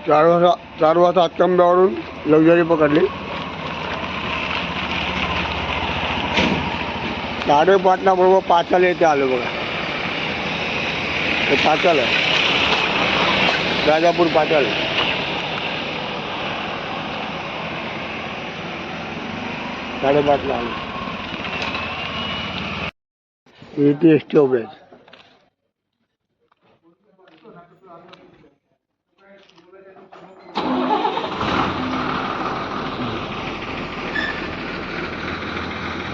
चार वाजता हातकंब्यावरून लक्झरी पकडली. 5:30 बरोबर पाचाला येथे आलो बघा. हे पाचाल आहे, राजापूर पाचाल. साडेपाचला आलो. इथे एस टी उभे आहेत.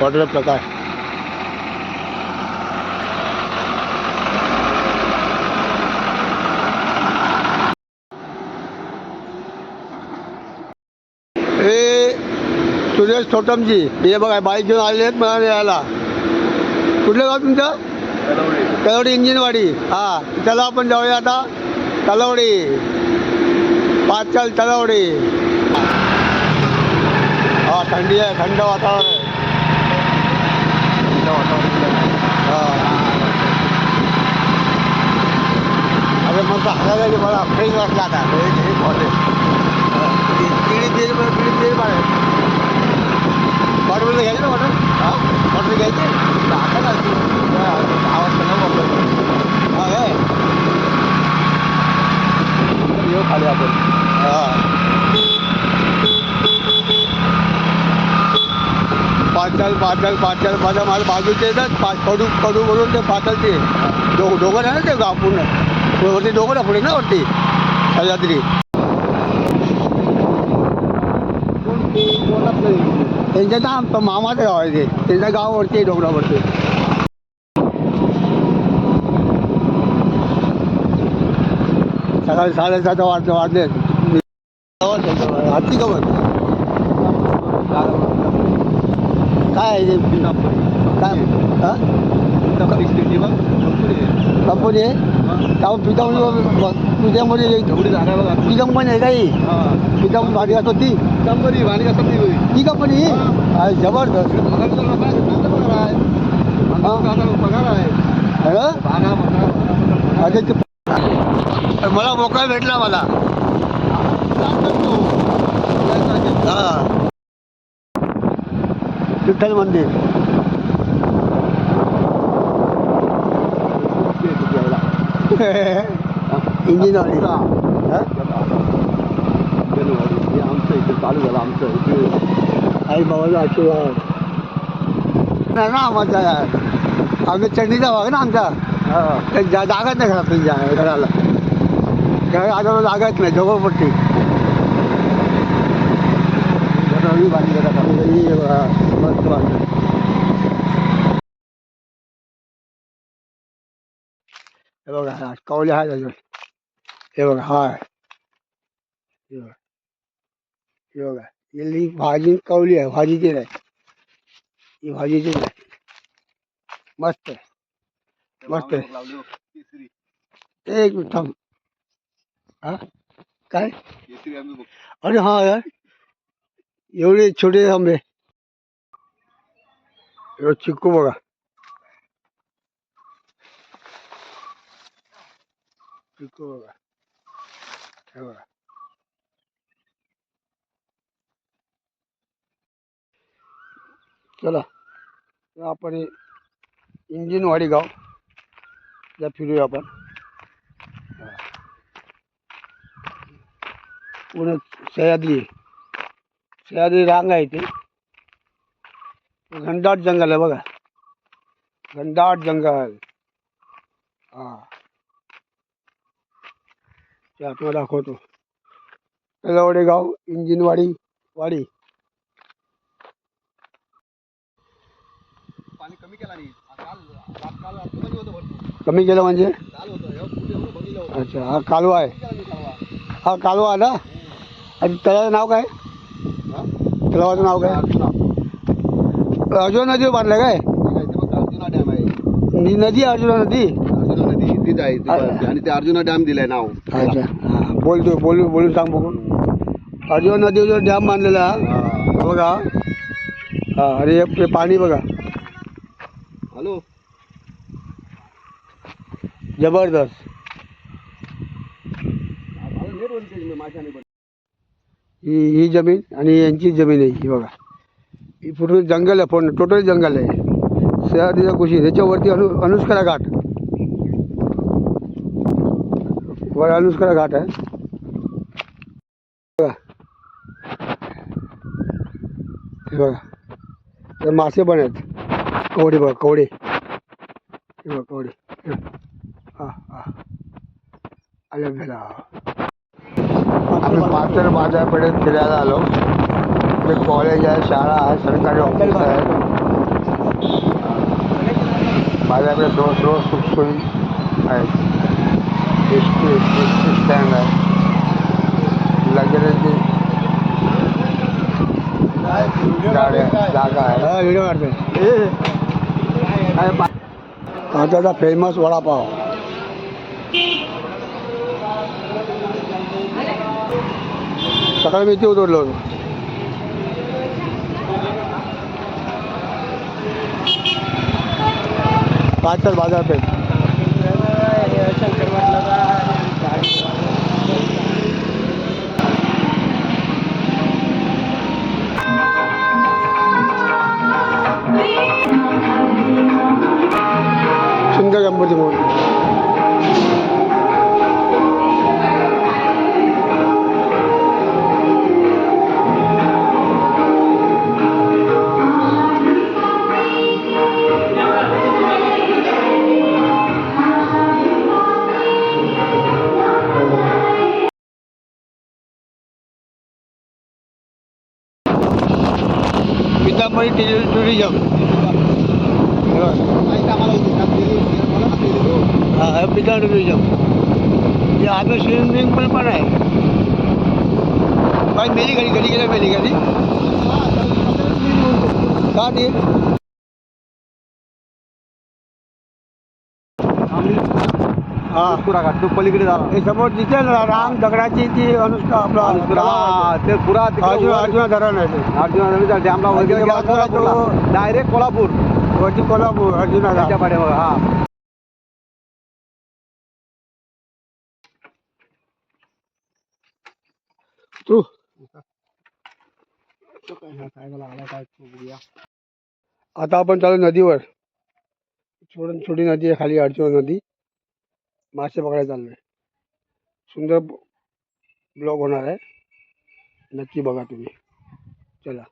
हॉटेल प्रकाश. हे सुरेश थोटमजी हे बघा बाईक घेऊन आले आहेत मला यायला. कुठलं गाव तुमचं? तलवडी इंजिनवाडी. हां, चला आपण जाऊया आता तलवडी. पाचल तलवडी. हा थंडी आहे, थंड वातावरण आहे. अरे मग हसायला मला फ्रेश वाटला आता. हॉटेल घ्यायचे ना हॉटेल. हॉटेल घ्यायचे आता ना 10 वाजता नाही वाटलं. हां काय येऊ खाली आपण. पाचाल पाचाल पाचाल माझ्या माझ्या बाजूचे येतात. कडू बोलून ते पाचालचे दोघं नाही ना ते गाव पूर्ण वरती दोघं ना पुढे ना वरती सह्याद्री. त्यांच्या ना मामाचं गाव आहे ते. त्यांचं गावावरती आहे डोंगरावरती. सकाळी 7:30 वाजले. हाती गवत काय आहे ते? काय कंपनी आहे पितामध्ये पितांबरी आहे काही. पितांबरी भाडी असतो ती ती कंपनी. जबरदस्त मला मोका भेटला मला. हां विठ्ठल मंदिर. इंजिनवाडी आमचं इथे चालू झालं. आमचं इथे आई बाबाचा आशीर्वाद नाही ना आम्हाला. आम्ही चढणीचा भाग ना आमचा. जागाच नाही घरात. घराला आजूबाजूला जागाच नाही. झोपडपट्टी मस्त बांधली. हे बघा कौले आहेत अजून. हे बघा हाय. हे बघा ही भाजी कौली आहे. भाजीची नाही ही भाजीची नाही. मस्त आहे मस्त आहे. एक मिनिट थांब. हा काय? अरे हा यार एवढे छोटे आंबे. चिक्कू बघा. चिक्कू बघा. हे बघा चला आपण इंजिनवाडी गाव या फिरूया आपण. पुणे सह्याद्री रांग आहे. ते घनदाट जंगल आहे बघा. घनदाट जंगल. हां ते आपल्याला दाखवतो. तलवडे गाव इंजिनवाडी वाडी. पाणी कमी केला नाही. कमी केलं म्हणजे अच्छा हा कालवा आहे. हा कालवा ना. आणि तळ्याचं नाव काय? तलावाचं नाव काय? अर्जुना नदी बांधलं काय? अर्जुना डॅम आहे. नदी अर्जुना नदी. अर्जुना नदी तिथे आहे आणि ते अर्जुना डॅम दिलाय नाव. अच्छा हां बोलून सांग बघू. अर्जुना नदीवर डॅम बांधलेला बघा. हां अरे हे पाणी बघा. हॅलो जबरदस्त. ही जमीन आणि यांची जमीन आहे ही बघा. ही पूर्ण जंगल आहे, पूर्ण टोटल जंगल आहे. सह्याद्रीचा कुशीत ह्याच्यावरती अनुस्करा घाट, वर अनुस्करा घाट आहे बघा. हे बघा तर मासे पण आहेत, कवडे बघा, कवडे हे बघा, कवडे. हां हां आलं गेला. आम्ही पाचर बाजारपेठेत फिरायला आलो. ते कॉलेज आहे, शाळा आहे, सरकारी ऑफिस आहे. बाजारपेठ सर्व सुखसोयी आहेत. एस टी स्टँड आहे, लगेच गाड्या जागा आहे. व्हिडिओ काढतोय. आताचा फेमस वडापाव. सकाळी मी इथे उतरलो होतो. पाचर बाजारपेठ. सुंदर गणपती म्हणून पितांबरी टुरिझम. हा पिता टुरिझम. हे आम्ही स्विमिंग पूल पण आहे. काय मेली गाडी, कधी गेल्या मेली गाडी का ती. हा पुरा घाट तो पलीकडे झाला. हे समोर दिसेल रांग दगडाची ती अनुष्का आपला ते पुरा अर्जुना धरण आहे. ते अर्जुना धरणच्या डॅमला वगैरे डायरेक्ट कोल्हापूर, वरती कोल्हापूर अर्जुना घाटच्या पाड्यावर. हा तू आता आपण चालू नदीवर. छोटी नदी आहे खाली, अर्जुना नदी. मासे पकडायला चाललोय. सुंदर ब्लॉग होणार आहे, नक्की बघा तुम्ही. चला.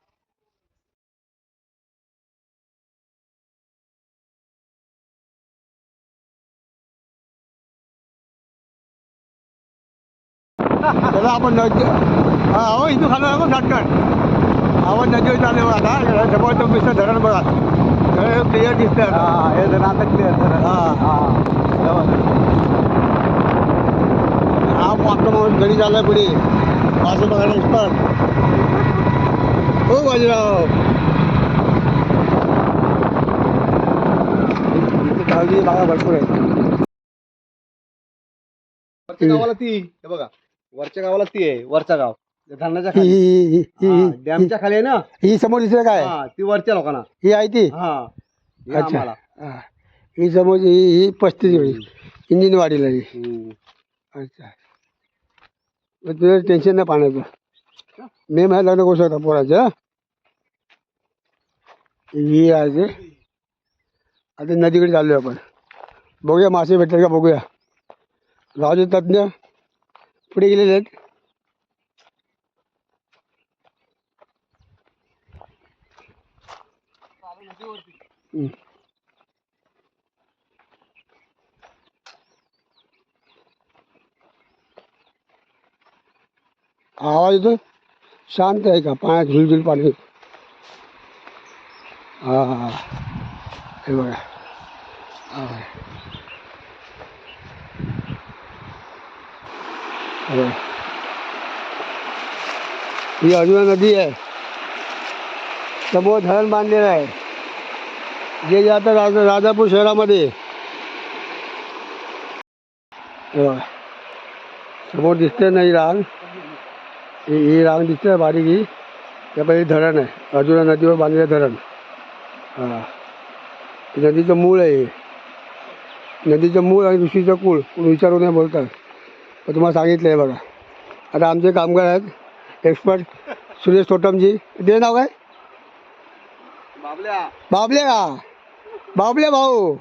चला आपण नदी. हा हो इथून खाली बघ शॉर्टकट. आपण नदीवर चालले बघा. आता जवळ मिस्टर धरण बघा, क्लिअर दिसतं. हा हे धरण आता क्लिअर धरण. हा हा आपला माणूस घरी चाललाय पुढे मासे बघायला एक्सपर्ट. हो बाजीराव, इथे काळजी बागा भरपूर आहे. वरच्या गावाला ती हे बघा, वरच्या गावाला ती आहे. वरचा गाव धरणाच्या खाली, डॅमच्या खाली आहे ना. ही समोर दिसते काय, ती वरच्या लोकांना ही आहे ती. हा अच्छा. ही समोर ही 35 इंजिन वाढीला ही. अच्छा, तुझं टेन्शन नाही पाण्याचं. मे महिन्यात लग्न करू शकता पोराचं. ही आहे. आता नदीकडे चाललोय आपण. बघूया मासे भेटतात का बघूया. गावचे तज्ञ पुढे गेलेले आहेत. आवाज येतो. शांत आहे का, पाण्यात झुलझुल पाणी. हा हा हे बघा. ही अर्जुना नदी आहे. समोर धरण बांधलेलं आहे, जे जातं राजापूर शहरामध्ये. समोर दिसते नाही रांग, ही रांग दिसते बारीक. ही त्या पहिले धरण आहे, अर्जुना नदीवर बांधलेलं धरण. हां नदीचं मूळ आहे. नदीचं मूळ आणि ऋषीचं कुळ विचारू नये बोलतात, पण तुम्हाला सांगितलं आहे बघा. आता आमचे कामगार आहेत एक्सपर्ट सुरेश तोटमजी. ते नाव काय? बाबले का? बाबले भाऊ.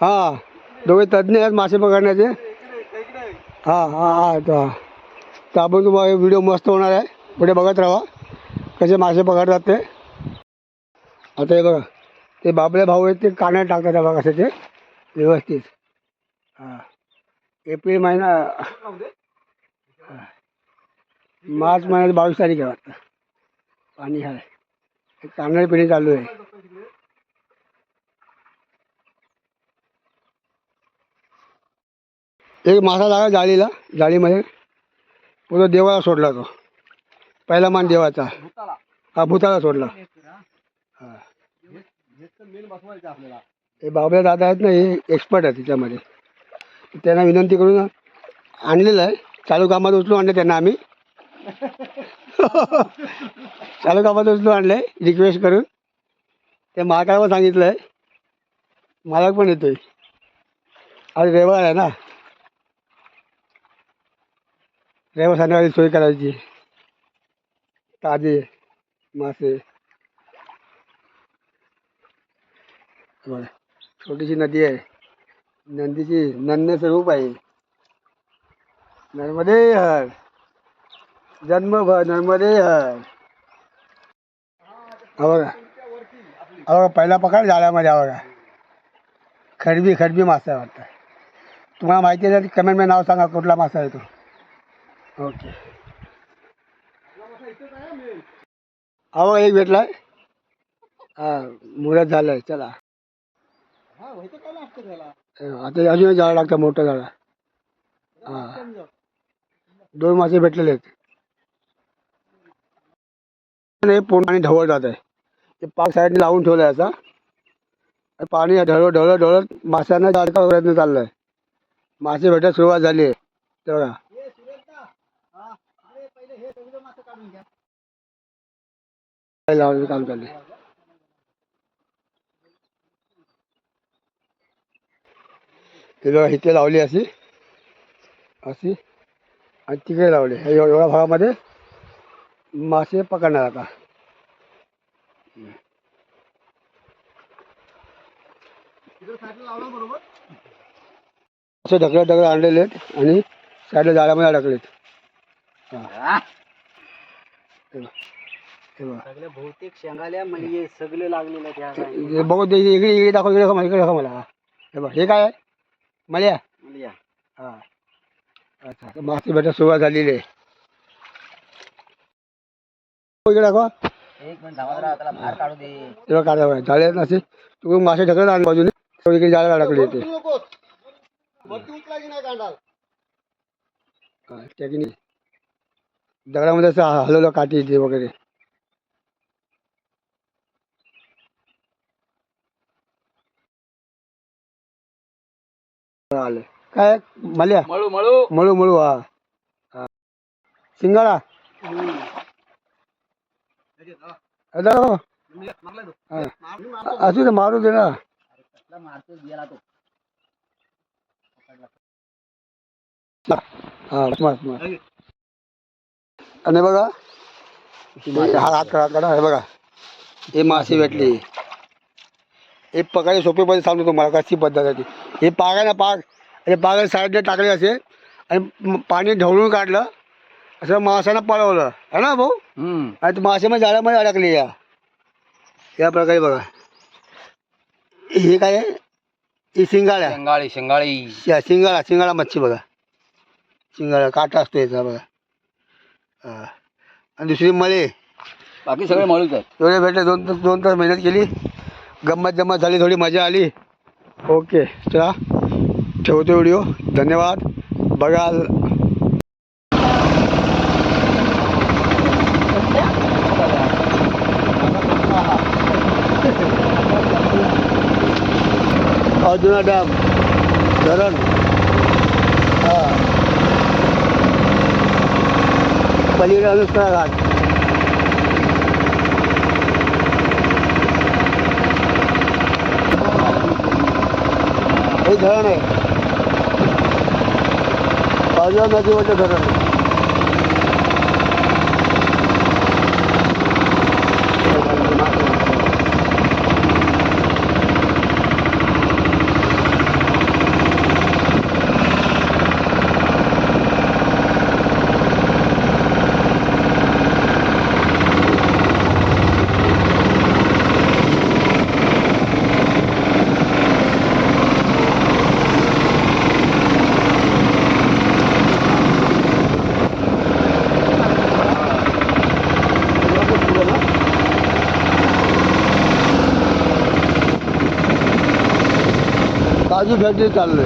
हां, दोघे तज्ज्ञ आहेत मासे पकडण्याचे. हां हां हां तर आपण तुम्हाला व्हिडिओ मस्त होणार आहे, पुढे बघत राहा कसे मासे पकडतात ते. आता हे बघा ते बाबले भाऊ आहेत, ते कानात टाकतात बघा कसे ते व्यवस्थित. हां, एप्रिल महिना मार्च महिन्यात 22 तारीख आहे वाटतं. पाणी आहे, कांदा पिणी चालू आहे. एक मासा लागला जाळीला, जाळीमध्ये पुढं देवाला सोडला तो. पहिला मान देवाचा. हा भूताला सोडला. हां, हे बाबले दादा आहेत ना, हे एक्सपर्ट आहेत त्याच्यामध्ये. त्यांना विनंती करून आणलेलं आहे. चालू कामात उचलून आणले त्यांना आम्ही. चालू कामात उचलून आणलं आहे रिक्वेस्ट करून. ते महाकाळवर सांगितलं आहे, मालक पण येतोय. आज रविवार आहे ना, रविवार संध्याकाळी सोय करायची. ताजे मासे. बघा छोटीशी नदी आहे, नदीची नन्हे रूप आहे. नर्मदे हर, जन्मभर नर्मदे हर. हा बघा, हा बघा पहिला पकड जाळ्यामध्ये. हा बघा खडबी खडबी मासा आहे वाटतं. तुम्हाला माहिती आहे तर कमेंटमध्ये नाव सांगा कुठला मासा आहे तो. ओके, हा बघा एक भेटला आहे. हां, मुळ्यात झालं आहे. चला आता अजून जाळं लागतं, मोठं जाळं. हां, 2 मासे भेटलेले आहेत. हे पाणी ढवळ जात आहे, ते पाक साईडने लावून ठेवलं आहे. आता पाणी ढवळत ढवळत ढवळत माशांना जाळचा प्रयत्न चालला आहे. मासे भेटायला सुरुवात झाली आहे तेवढा. लावण्याचं काम चाललं आहे. ते बघा इथे लावली अशी अशी आणि तिकडे लावले. एवढ्या भागामध्ये मासे पकडणार आता. असे ढकलत ढकलत आणलेले आहेत आणि साईडला जाळ्यामध्ये अडकलेत. हां, सगळे बहुतेक शेंगाल्या म्हणजे सगळे लागलेले आहेत ह्या हे बघू दे, इकडे इकडे दाखव, इकडे दाखव, इकडे दाखव मला. हे बघ हे काय आहे? मल्या. साईडला. हां, अच्छा, तर मासे भेटायला सुरुवात झालेली आहे. इकडे दाखवा. एक मिनिट थांबा जरा, त्याला बाहेर काढू दे. तेव्हा काढा जाळ्यात नसे तू मासे ढकलत आण बाजूने. तो इकडे जाळ्याला अडकले येते. त्याची दगडामध्ये असं हलवलं काठी इथे वगैरे. आलं काय मल्या? मळू मळू मळू मळू. हा हा, शिंगाडा. असू दे, मारू दे ना. मारतो गेला तो. हा मस्त मस्त. आणि बघा हात काढा. हे बघा हे मासे भेटली. हे पकायला सोपी पद्धत सांगतो तुम्हाला कशी पद्धत आहे ती. हे पाग आहे ना, पाग, हे पाग साईडला टाकले असे आणि पाणी ढवळून काढलं असं माशांना पळवलं है ना भाऊ. आणि ते मासे मग जाळ्यामध्ये अडकले. या प्रकारे बघा. हे काय आहे? ही शिंगाळ्या. शेंगाळी शेंगाळी शिंगाळा शिंगाळा मच्छी बघा. शिंगाळा काटा असतो याचा बघा. हां, आणि दुसरी मळे. बाकी सगळे मळूच आहेत. एवढे भेटले. 2 तास मेहनत केली, गंमत जम्मत झाली, थोडी मजा आली. ओके चला ठेवतो व्हिडिओ. धन्यवाद. बघाल अर्जुना डॅम धरण. हां, पलीकडे अनुष्का घाट. हे धरण आहे, अर्जुना नदीवरचं धरण. काजू फॅक्टरी चाललोय.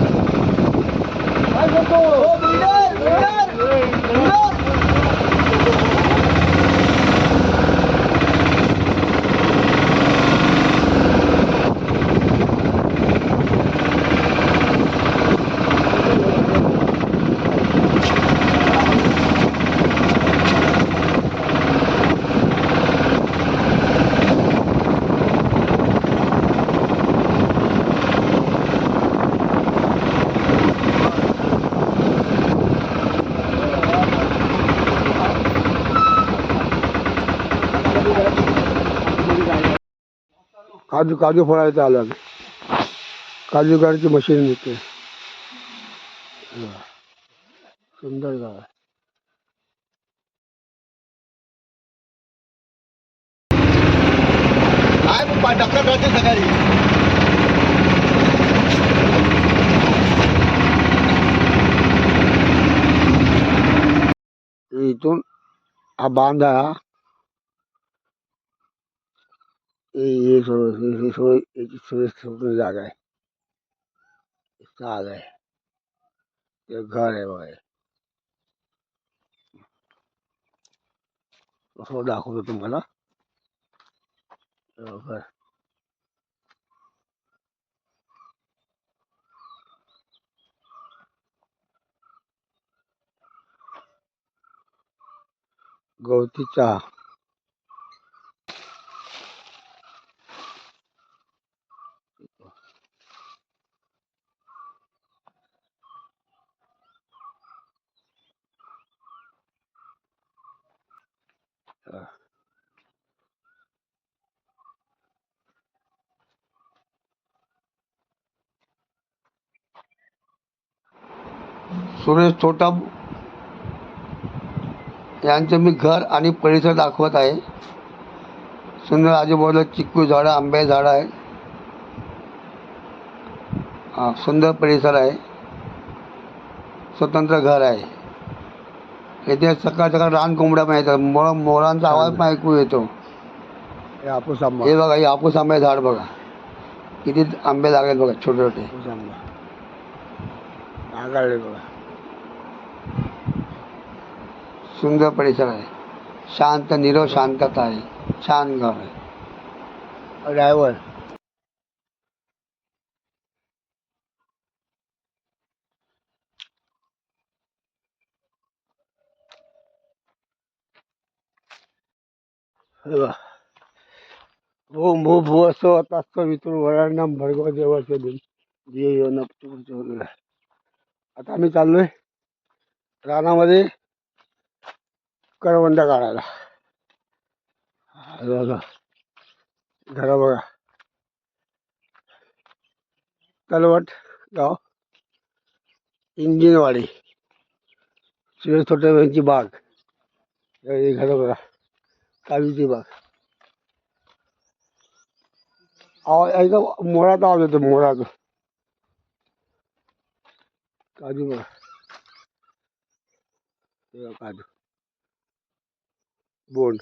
काजू काजू फळायचं आलं. काजू गाडीची मशीन निघते. सुंदर गाव आहे. सकाळी इथून हा बांध आहे. हा हे सोय याची सोय जागा आहे. जागा आहे. ते घर आहे बघा. असं दाखवतो तुम्हाला. घर गवती चहा. सुरेश थोटाम यांचं मी घर आणि परिसर दाखवत आहे. सुंदर आजूबाजूला चिक्कू झाडं, आंबे झाडं आहे. हा सुंदर परिसर आहे. स्वतंत्र घर आहे. इथे सकाळ सकाळ रान कोंबड्या पण येतात. मोरांचा आवाज पण ऐकू येतो. हे बघा, हे हापूस आंबे झाड बघा. किती आंबे लागले बघा, छोटे छोटे आगाळले बघा. सुंदर परिसर आहे. शांत निरव शांतता आहे. छान घर आहे. ड्रायव्हर भो भो भो असं असतं वितुर वरांना भरगव देवाचे दिन जे नपचून. आता आम्ही चाललोय रानामध्ये करवंदा काढायला. बघा घर बघा. तलवट गाव, इंजिनवाडी, सुरेश थोटे यांची बाग. घर बघा, काजूची बाग. मोराचा आवाज येतो. मोराचा काजू बघा. काजू बोंड.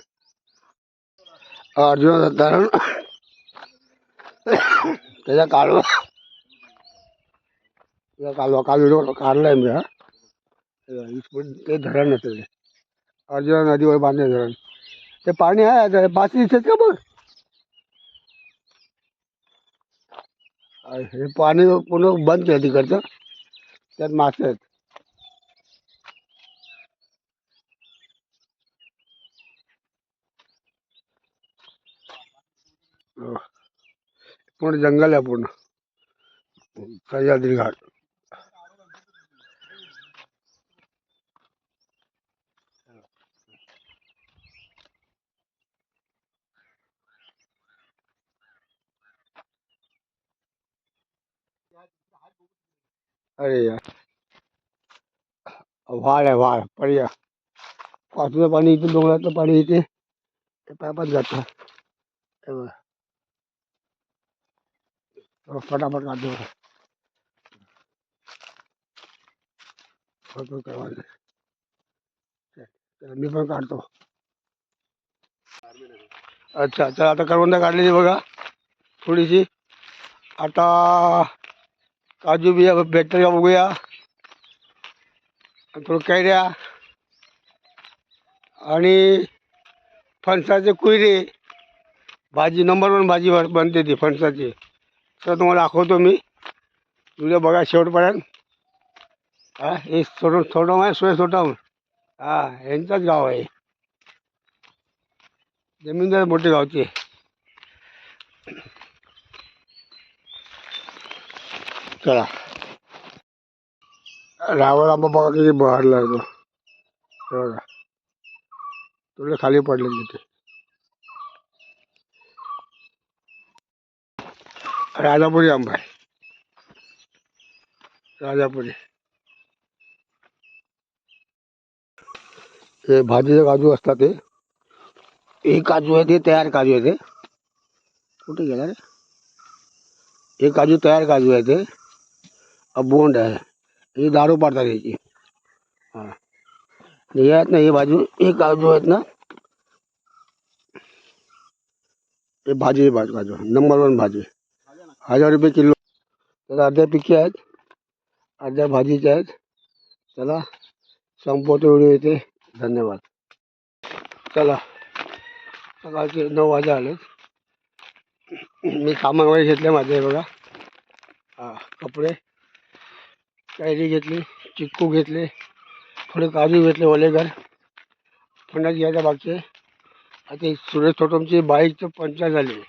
अर्जुन धरण त्याचा कालवा. कालवा काढलाय मी. हा ते धरण असेल. अर्जुना नदीवर बांधले धरण. ते पाणी आहे. मासे दिसत का बघ. हे पाणी पूर्ण बंद केलं तिकडचं. त्यात मासे आहेत. पूर्ण जंगल आहे. पूर्ण सह्याद्री घाट. अरे यार, वाढ आहे. वाढ पर्या पावसाचं पाणी इथे, डोंगराचं पाणी इथे पायपात जातं. फटाफट काढतो. मी पण काढतो. अच्छा चला, आता करवंदा काढलेली बघा थोडीशी. आता काजू बिया भेटतात का बघूया. थोडं कैऱ्या आणि फणसाचे कुयरे. भाजी नंबर 1 भाजी बनते ती फणसाची. तर तुम्हाला दाखवतो मी. तुझं बघा शेवटपर्यंत. हा हे सोडम आहे सोय सोटम. हा यांचंच गाव आहे. जमीनदार मोठे गावचे. चला रावळ आंबा बघा किती बहरला तो. बघा तुला खाली पडले तिथे. राजापुरी आंबा आहे. राजापुरी. हे भाजीचे काजू असतात ते. हे काजू आहे ते तयार काजू आहे ते. कुठे गेला रे. हे काजू तयार काजू आहे ते. बोंड आहे. ही दारू पाडतात याची. हां हे आहेत ना हे हे काजू आहेत ना. हे भाजी काजू नंबर 1 भाजी. 1000 रुपये किलो. त्याला अर्ध्या पिकी आहेत अर्ध्या भाजीच्या आहेत. चला संपवतो व्हिडिओ येते. धन्यवाद. चला सकाळचे 9 वाजे आले. मी सामान वगैरे घेतले माझे बघा. हां कपडे कैरी घेतली. चिक्कू घेतले. थोडे काजू घेतले ओलेगर. फणस घ्यायचा बाकी आहे. आता सुरेश छोटमची बाईकचं पंक्चर झाली.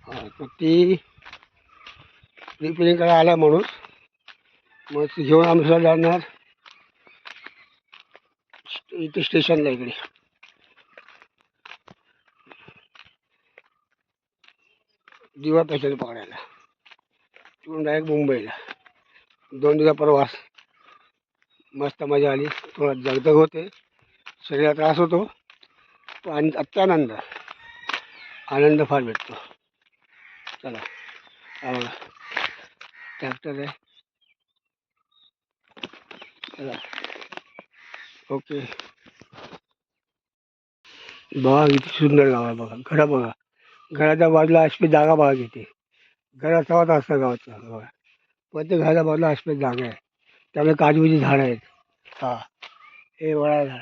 हां तर ती रिपेरिंग करायला आला माणूस. मग ती घेऊन आम्ही जाणार इथे स्टेशनला. इकडे दिवा पॅसेंजर पकडायला. तिकडून डायरेक्ट मुंबईला. 2 दिवसा प्रवास. मस्त मजा आली. थोडा दगदग होते. शरीराला त्रास होतो. पण अत्यानंद आनंद फार भेटतो. चला हा बघा ट्रॅक्टर आहे. चला ओके. बघा किती सुंदर गाव आहे. बघा घरं बघा. घराच्या बाजूला आसपास जागा बघा किती. घरात हवा असतं गावाचं. बघा प्रत्येक घराच्या बाजूला आसपास जागा आहे. त्यामुळे काजूची झाडं आहेत. हां हे वडा झाड.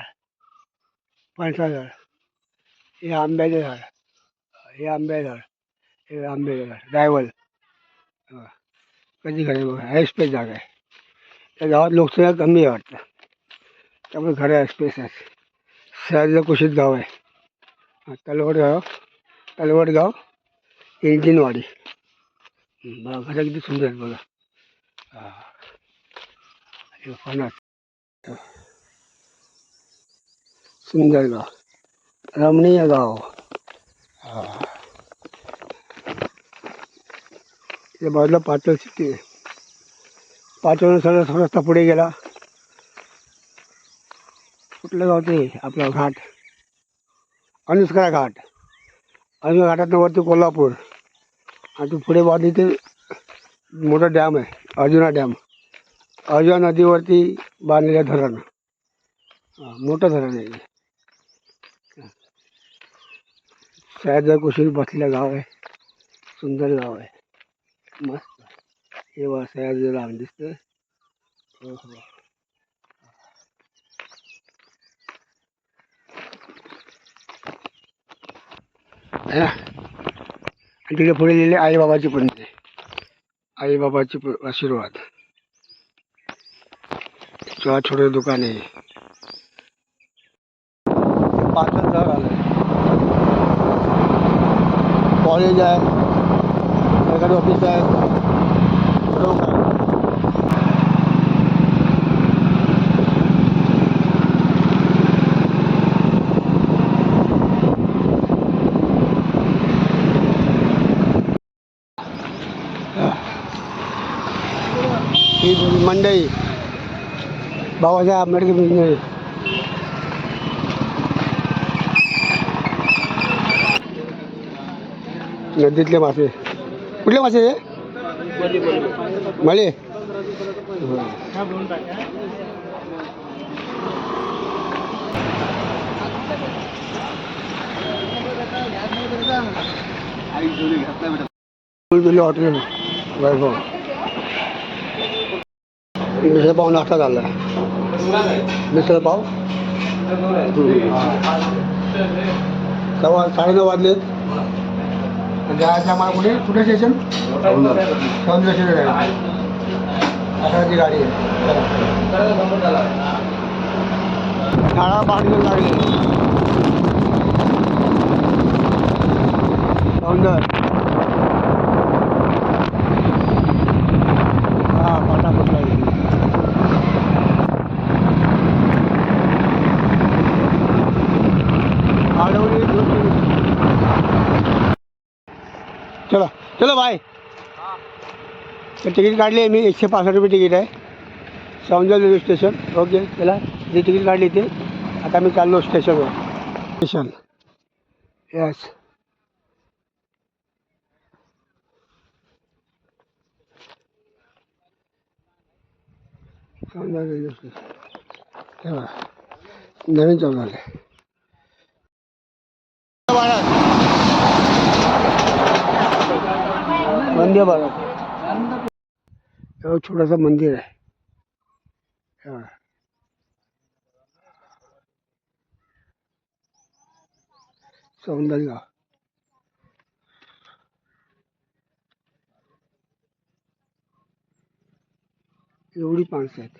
फणसा झाड. हे आंब्याचे झाड. हे आंब्याचे झाड. हे आंब्याचे झाड रायवल. कधी घरे बघा आसपास जागा आहे. त्या गावात लोकसंख्या कमी आहे वाटतं. त्यामुळे घरं आसपास आहेत. शहराचं कुशीत गाव आहे. तलवडगाव इंजिनवाडी. बघा घरं किती सुंदर आहेत बघा. हां हे फणस. सुंदर गाव रमणीय गाव. हां या बाजूला पाटण सिटी आहे. पाटण सगळं रस्ता पुढे गेला. कुठलं गाव ते आपला घाट अनुस्करा घाट. अनुस्करा घाटातनं वरती कोल्हापूर. आणि तो पुढे बाजू ते मोठा डॅम आहे अर्जुना डॅम. अर्जुना नदीवरती बांधलेलं धरण. मोठं धरण आहे. सह्याद्री कुशीत बसलेलं गाव आहे. सुंदर गाव आहे. मस्त. हे बघा सह्याद्री रान दिसतंय. हो हो है ना. आणि तिकडे पुढे लिहिले आईबाबाची पण आहे. आईबाबाची आशीर्वाद. छोटा छोटे दुकान आहे. पाटण शहर आलं. कॉलेज आहे. सरकारी ऑफिस आहे. चौक आहे. ही मंडई बाबासाहेब आंबेडकर मंडई. नदीतले मासे. कुठले मासे रे. मळे. हॉटेल वैभव. मिसळ पाव नाश्ता झाला मिसळ पाव 9:15 वाजलेत. जायचं आम्हाला कुठे स्टेशन सौंदर्य स्टेशन आहे. अशाची गाडी आहे. शाळा बांधून लागली सौंदर्य. हां पटापट लागली. चलो चलो भाई तिकीट काढली आहे मी. 165 रुपये तिकीट आहे सौंदर्य रेल्वे स्टेशन. ओके चला जी तिकीट काढली ते आता मी चाललो स्टेशनवर. स्टेशन यस सौंदर्य रेल्वे स्टेशन तेव्हा नवीन चालू झालं आहे. वंदे भारत छोटासा मंदिर आहे. सौंदर्य गाव. एवढी माणसं आहेत.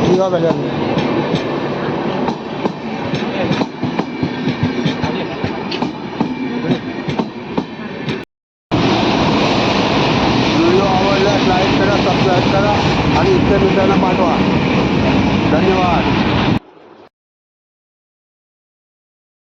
जीवा बजारला